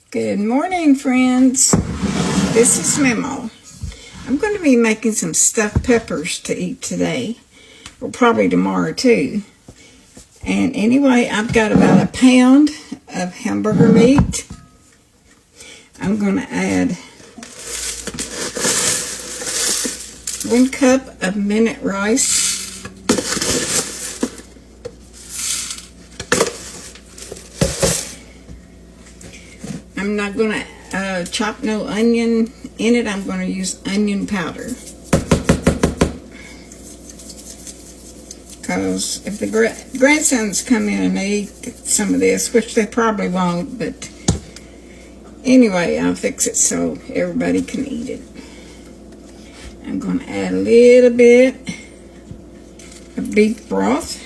Good morning, friends. This is Memo. I'm going to be making some stuffed peppers to eat today, or probably tomorrow too. And anyway, I've got about a pound of hamburger meat. I'm going to add 1 cup of minute rice. I'm not going to chop no onion in it. I'm going to use onion powder. Because if the grandsons come in and they eat some of this, which they probably won't, but anyway, I'll fix it so everybody can eat it. I'm going to add a little bit of beef broth.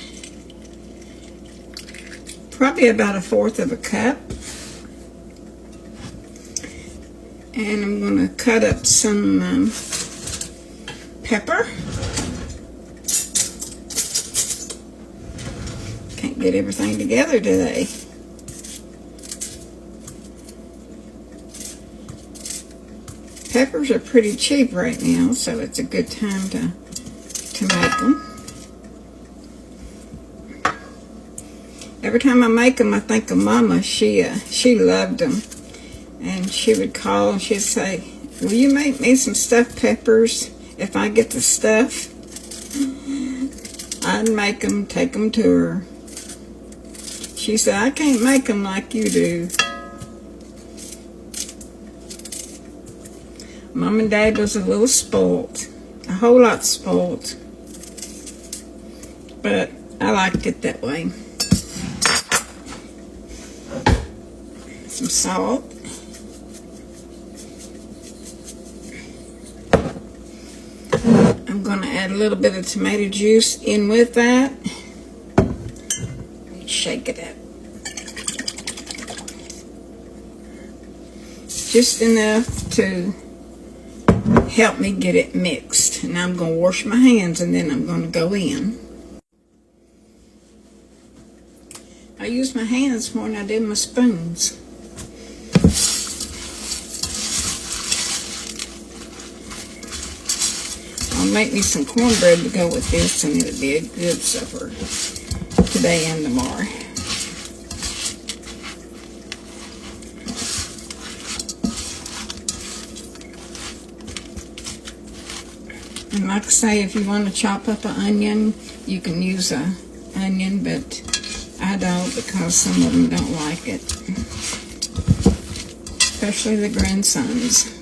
Probably about 1/4 cup. And I'm going to cut up some pepper. Can't get everything together today. Peppers are pretty cheap right now, so it's a good time to make them. Every time I make them, I think of Mama. She loved them. And she would call and she'd say, "Will you make me some stuffed peppers if I get the stuff?" I'd make them, take them to her. She said, "I can't make them like you do." Mom and Dad was a little spoiled, a whole lot spoiled. But I liked it that way. Some salt. I'm going to add a little bit of tomato juice in with that. Shake it up. Just enough to help me get it mixed. Now I'm going to wash my hands and then I'm going to go in. I use my hands more than I did my spoons. I'll make me some cornbread to go with this, and it'll be a good supper today and tomorrow. And like I say, if you want to chop up an onion, you can use an onion, but I don't, because some of them don't like it. Especially the grandsons.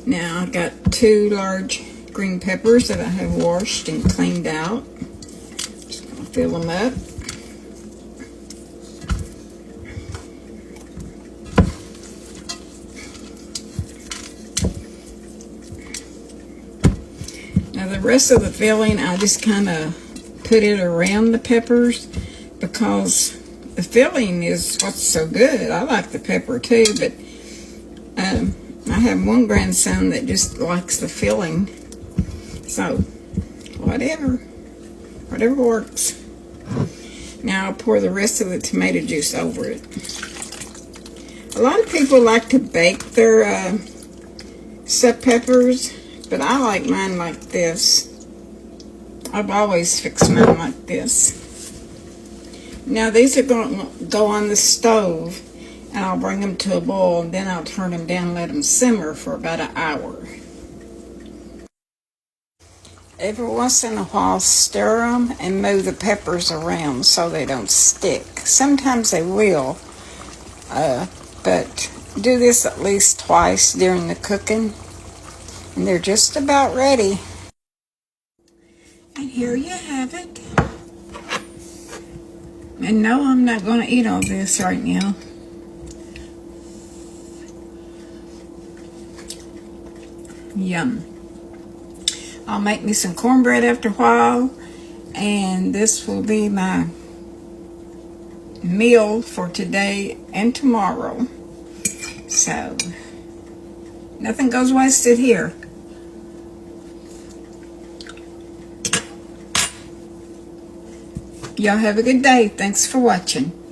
Now I've got 2 large green peppers that I have washed and cleaned out. Just going to fill them up. Now the rest of the filling, I just kind of put it around the peppers because the filling is what's so good. I like the pepper too, but I have one grandson that just likes the filling, so whatever works. Now I'll pour the rest of the tomato juice over it. A lot of people like to bake their stuffed peppers, but I like mine like this. I've always fixed mine like this. Now these are going to go on the stove, and I'll bring them to a boil, and then I'll turn them down and let them simmer for about an hour. Every once in a while, stir them and move the peppers around so they don't stick. Sometimes they will, but do this at least twice during the cooking, and they're just about ready. And here you have it. And no, I'm not going to eat all this right now. Yum. I'll make me some cornbread after a while, and this will be my meal for today and tomorrow. So nothing goes wasted here. Y'all have a good day. Thanks for watching.